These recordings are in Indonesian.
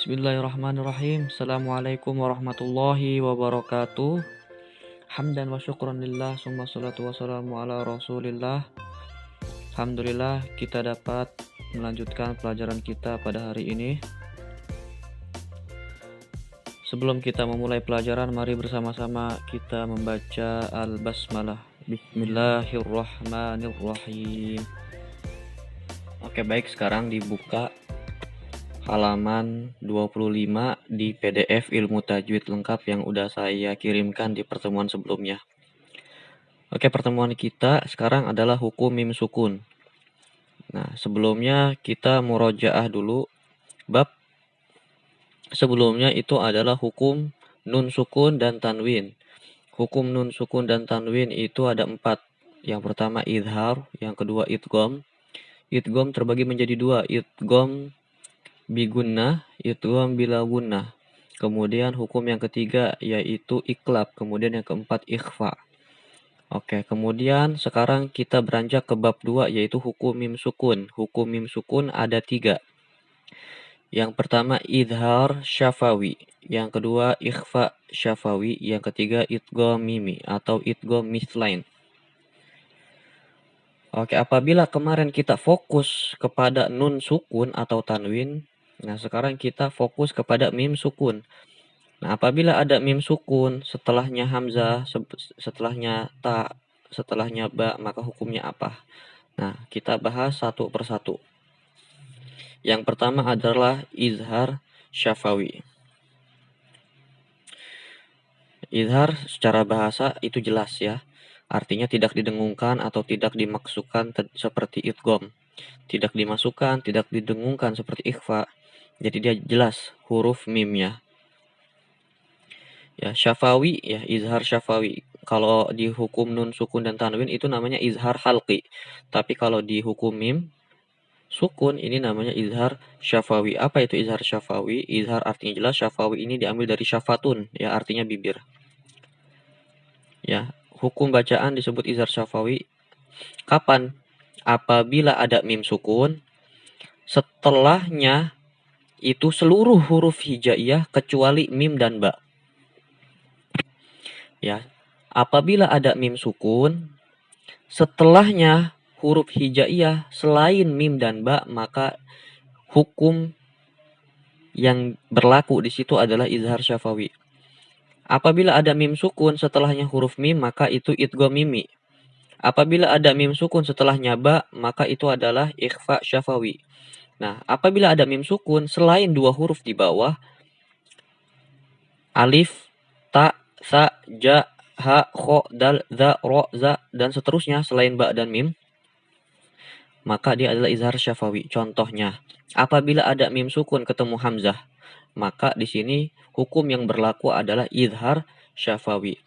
Bismillahirrahmanirrahim. Assalamualaikum warahmatullahi wabarakatuh. Hamdan wa syukran lillah, summa salatu wassalamu ala rasulillah. Alhamdulillah kita dapat melanjutkan pelajaran kita pada hari ini. Sebelum kita memulai pelajaran, mari bersama-sama kita membaca Al-Basmalah. Bismillahirrahmanirrahim. Oke, baik, sekarang dibuka halaman 25 di PDF ilmu tajwid lengkap yang udah saya kirimkan di pertemuan sebelumnya. Oke, pertemuan kita sekarang adalah hukum mim sukun. Nah, sebelumnya kita murojaah dulu. Bab sebelumnya itu adalah hukum nun sukun dan tanwin. Hukum nun sukun dan tanwin itu ada 4. Yang pertama idhar, yang kedua idgham. Idgham terbagi menjadi 2, idgham bigunnah, idgham bila gunnah. Kemudian hukum yang ketiga yaitu iklab, kemudian yang keempat ikhfa. Oke, kemudian sekarang kita beranjak ke bab 2 yaitu hukum mim sukun. Hukum mim sukun ada 3. Yang pertama idhar syafawi, yang kedua ikhfa syafawi, yang ketiga idgham mimi atau idgham mislain. Oke, apabila kemarin kita fokus kepada nun sukun atau tanwin, nah sekarang kita fokus kepada mim sukun. Nah, apabila ada mim sukun, setelahnya hamzah, setelahnya ta, setelahnya ba, maka hukumnya apa? Nah, kita bahas satu persatu. Yang pertama adalah izhar syafawi. Izhar secara bahasa itu jelas ya. Artinya tidak didengungkan atau tidak dimaksudkan seperti idgham. Tidak dimasukkan, tidak didengungkan seperti ikhfa. Jadi dia jelas huruf mimnya. Ya, syafawi ya, izhar syafawi. Kalau di hukum nun sukun dan tanwin itu namanya izhar halqi. Tapi kalau di hukum mim sukun ini namanya izhar syafawi. Apa itu izhar syafawi? Izhar artinya jelas, syafawi ini diambil dari syafatun, ya artinya bibir. Ya, hukum bacaan disebut izhar syafawi. Kapan? Apabila ada mim sukun, setelahnya itu seluruh huruf hijaiyah kecuali mim dan ba. Ya, apabila ada mim sukun, setelahnya huruf hijaiyah selain mim dan ba, maka hukum yang berlaku di situ adalah izhar syafawi. Apabila ada mim sukun setelahnya huruf mim, maka itu idgham mimi. Apabila ada mim sukun setelahnya ba, maka itu adalah ikhfa syafawi. Nah, apabila ada mim sukun selain 2 huruf di bawah, alif, ta, sa, ja, ha, kho, dal, za, ro, za, dan seterusnya selain ba dan mim, maka dia adalah izhar syafawi. Contohnya, apabila ada mim sukun ketemu hamzah, maka di sini hukum yang berlaku adalah izhar syafawi.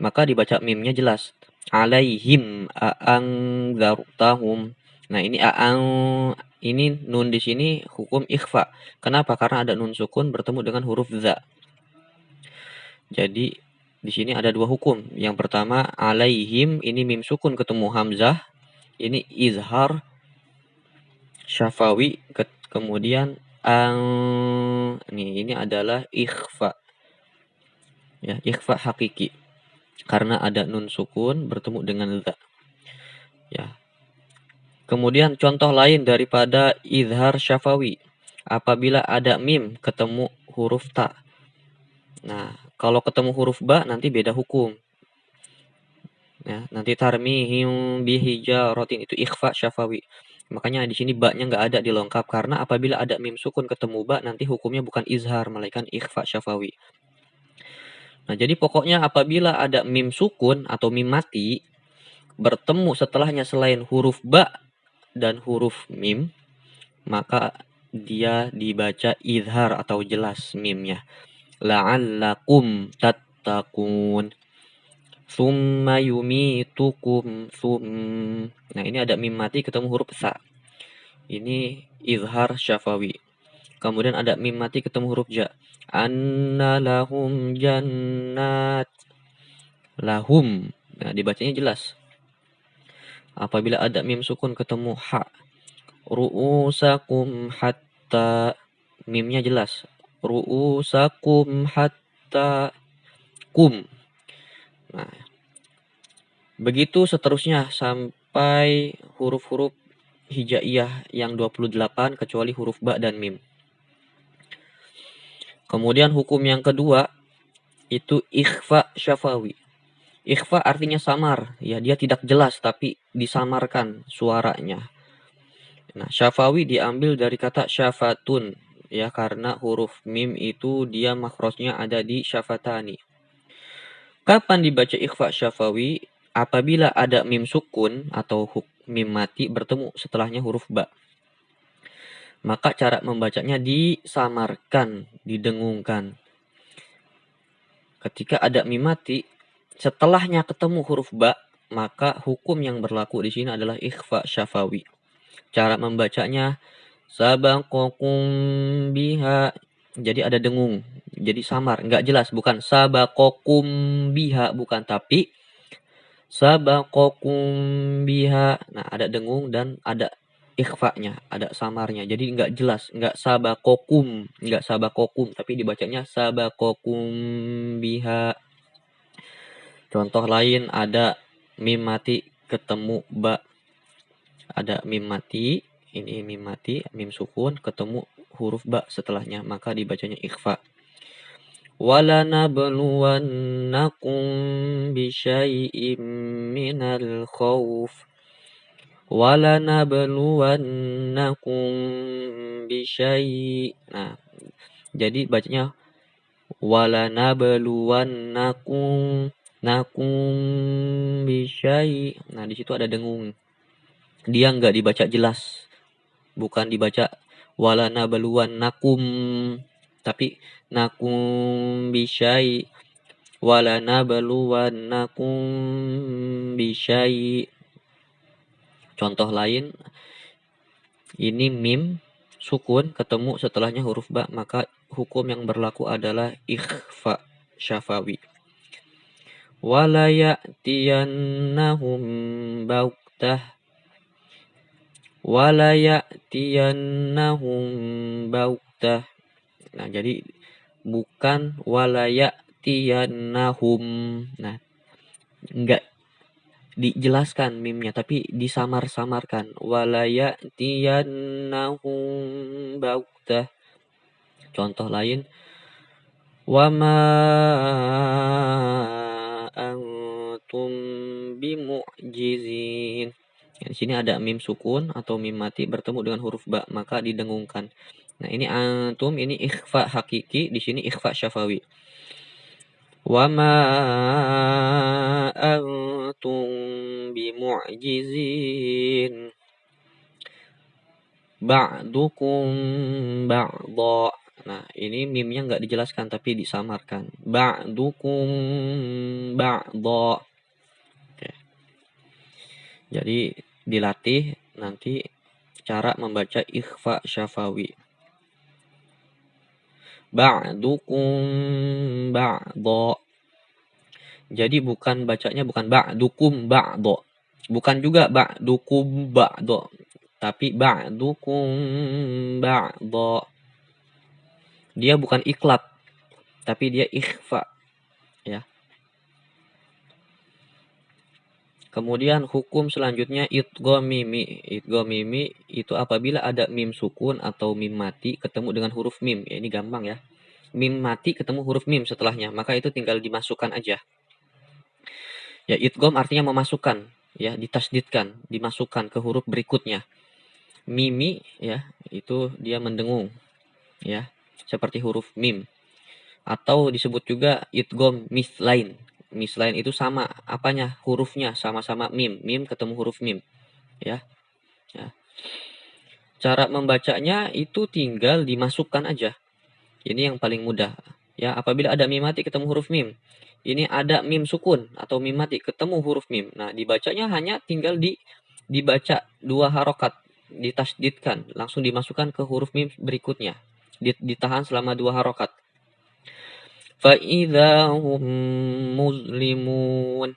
Maka dibaca mimnya jelas. Alaihim a'angzartahum. Nah, ini nun di sini hukum ikhfa. Kenapa? Karena ada nun sukun bertemu dengan huruf za. Jadi di sini ada 2 hukum. Yang pertama alaihim, ini mim sukun ketemu hamzah. Ini izhar syafawi. Kemudian ini adalah ikhfa. Ya, ikhfa hakiki. Karena ada nun sukun bertemu dengan za. Ya. Kemudian contoh lain daripada izhar syafawi. Apabila ada mim ketemu huruf ta. Nah, kalau ketemu huruf ba nanti beda hukum. Ya, nanti tarmihim bihijaratin itu ikhfa syafawi. Makanya di sini ba-nya nggak ada di lengkap karena apabila ada mim sukun ketemu ba nanti hukumnya bukan izhar melainkan ikhfa syafawi. Nah, jadi pokoknya apabila ada mim sukun atau mim mati bertemu setelahnya selain huruf ba dan huruf mim, maka dia dibaca izhar atau jelas mimnya. La'allakum tattaqun. Summa yumitukum Nah, ini ada mim mati ketemu huruf sa. Ini izhar syafawi. Kemudian ada mim mati ketemu huruf ja. Anna lahum jannat. Lahum. Nah, dibacanya jelas. Apabila ada mim sukun ketemu ha. Ru'usakum hatta. Mimnya jelas. ru'usakum hatta kum. Nah, begitu seterusnya sampai huruf-huruf hijaiyah yang 28 kecuali huruf ba dan mim. Kemudian hukum yang kedua itu ikhfa syafawi. Ikhfa artinya samar, ya dia tidak jelas tapi disamarkan suaranya. Nah, syafawi diambil dari kata syafatun, ya karena huruf mim itu dia makhrajnya ada di syafatani. Kapan dibaca ikhfa syafawi? Apabila ada mim sukun atau mim mati bertemu setelahnya huruf ba. Maka cara membacanya disamarkan, didengungkan. Ketika ada mim mati, setelahnya ketemu huruf ba, maka hukum yang berlaku di sini adalah ikhfa syafawi. Cara membacanya sabaqakum biha. Jadi ada dengung. Jadi samar, enggak jelas, bukan sabaqakum biha, bukan, tapi sabaqakum biha. Nah, ada dengung dan ada ikhfa-nya, ada samarnya. Jadi enggak jelas, enggak sabaqakum, tapi dibacanya sabaqakum biha. Contoh lain ada mim mati ketemu ba. Ada mim mati, ini mim mati, mim sukun ketemu huruf ba setelahnya, maka dibacanya ikhfa. Walanabluwannakum bisyai'im minal khauf. Walanabluwannakum bisyai'. Nah, jadi bacanya walanabluwannakum bisyai'. Nah, di situ ada dengung. Dia enggak dibaca jelas. Bukan dibaca walanabluwannakum, tapi nakum bisyai'. Walanabluwannakum bisyai'. Contoh lain, ini mim sukun ketemu setelahnya huruf ba, maka hukum yang berlaku adalah ikhfa syafawi. Wala ya'tiyannahum bauktah. Wala ya'tiyannahum bauktah. Nah, jadi bukan wala ya'tiyannahum. Nah, enggak dijelaskan mimnya, tapi disamar-samarkan. Wala ya'tiyannahum bauktah. Contoh lain, wa ma antum bimu'jizin. Di sini ada mim sukun atau mim mati bertemu dengan huruf ba, maka didengungkan. Nah, ini antum, ini ikhfa hakiki, di sini ikhfa syafawi. Wa ma antum bimu'jizin. Ba'dukum ba'dha. Nah, ini mimnya enggak dijelaskan tapi disamarkan. Ba'dukum ba'dha. Oke. Jadi dilatih nanti cara membaca ikhfa syafawi. Ba'dukum ba'dha. Jadi bukan bacanya bukan ba'dukum ba'dha. Bukan juga ba'dukum ba'dha, tapi ba'dukum ba'dha. Dia bukan iklab, tapi dia ikhfa, ya. Kemudian hukum selanjutnya idgham mimi. Idgham mimi itu apabila ada mim sukun atau mim mati ketemu dengan huruf mim. Ya, ini gampang ya. Mim mati ketemu huruf mim setelahnya, maka itu tinggal dimasukkan aja. Ya, idgham artinya memasukkan, ya, ditasdidkan, dimasukkan ke huruf berikutnya. Mimi, ya, itu dia mendengung, ya, seperti huruf mim. Atau disebut juga idgham mislain. Mislain itu sama apanya? Hurufnya sama-sama mim. Mim ketemu huruf mim, ya. Ya. Cara membacanya itu tinggal dimasukkan aja. Ini yang paling mudah. Ya, apabila ada mim mati ketemu huruf mim. Ini ada mim sukun atau mim mati ketemu huruf mim. Nah, dibacanya hanya tinggal dibaca 2 harokat, ditasdidkan, langsung dimasukkan ke huruf mim berikutnya. Ditahan selama 2 harokat. Fa'idha hum muslimun.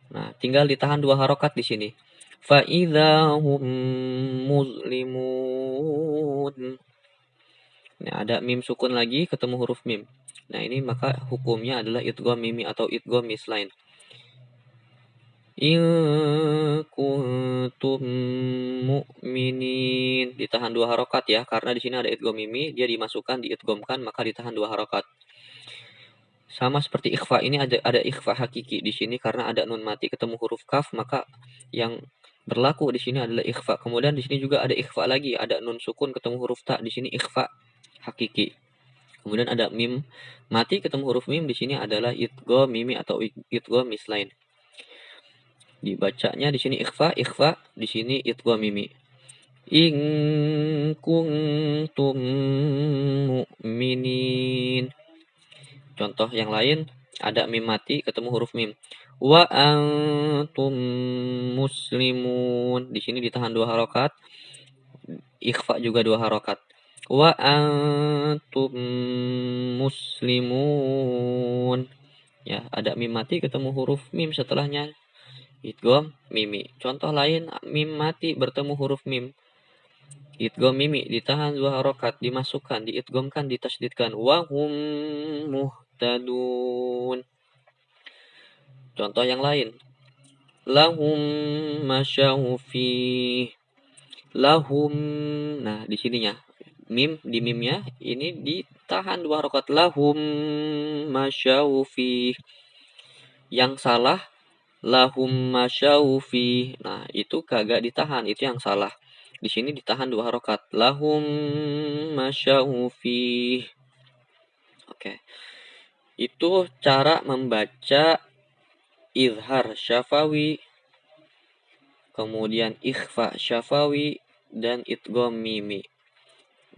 Nah, tinggal ditahan 2 harokat di sini. Fa'idha hum muslimun. Nah, ada mim sukun lagi ketemu huruf mim. Nah, ini maka hukumnya adalah idgham mimi atau idgham mislain. In kuntum mu'minin, ditahan 2 harokat ya, karena di sini ada idgham mimi, dia dimasukkan, diidghamkan, maka ditahan 2 harokat. Sama seperti ikhfa, ini ada ikhfa hakiki di sini karena ada nun mati ketemu huruf kaf, maka yang berlaku di sini adalah ikhfa. Kemudian di sini juga ada ikhfa lagi, ada nun sukun ketemu huruf ta, di sini ikhfa hakiki. Kemudian ada mim mati ketemu huruf mim, di sini adalah idgham mimi atau idgham mislain. Dibacanya di sini ikhfa, di sini idgham mimi. In kuntum mu'minin. Contoh yang lain, ada mim mati ketemu huruf mim. Wa antum muslimun. Di sini ditahan 2 harokat. Ikhfa juga 2 harokat. Wa antum muslimun. Ya, ada mim mati ketemu huruf mim setelahnya. Idgham mimi. Contoh lain, mim mati bertemu huruf mim. Idgham mimi ditahan 2 harokat, dimasukkan, diidghamkan, ditasydidkan. Wa hum muhtadun. Contoh yang lain. Lahum masyawfi. Lahum. Nah, di sininya mim, di mimnya ini ditahan 2 harokat. Lahum masyawfi. Yang salah lahum masyawfi. Nah, itu kagak ditahan, itu yang salah. Di sini ditahan 2 harokat. Lahum masyawfi. Oke. Itu cara membaca izhar syafawi, kemudian ikhfa syafawi, dan idgham mimi.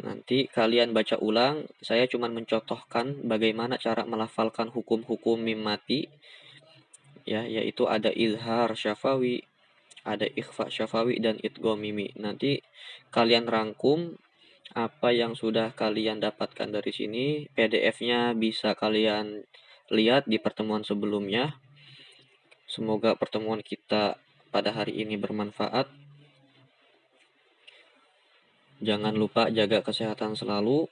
Nanti kalian baca ulang, saya cuma mencontohkan bagaimana cara melafalkan hukum-hukum mim mati. Ya, yaitu ada izhar syafawi, ada ikhfa syafawi, dan idgham mimi. Nanti kalian rangkum apa yang sudah kalian dapatkan dari sini. PDF-nya bisa kalian lihat di pertemuan sebelumnya. Semoga pertemuan kita pada hari ini bermanfaat. Jangan lupa jaga kesehatan selalu.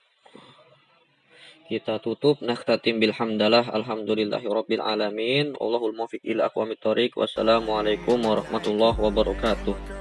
Kita tutup, nakhtatim bilhamdalah, alhamdulillahirabbil alamin. Allahul muwaffiq ila aqwamit thoriq. Wassalamualaikum warahmatullahi wabarakatuh.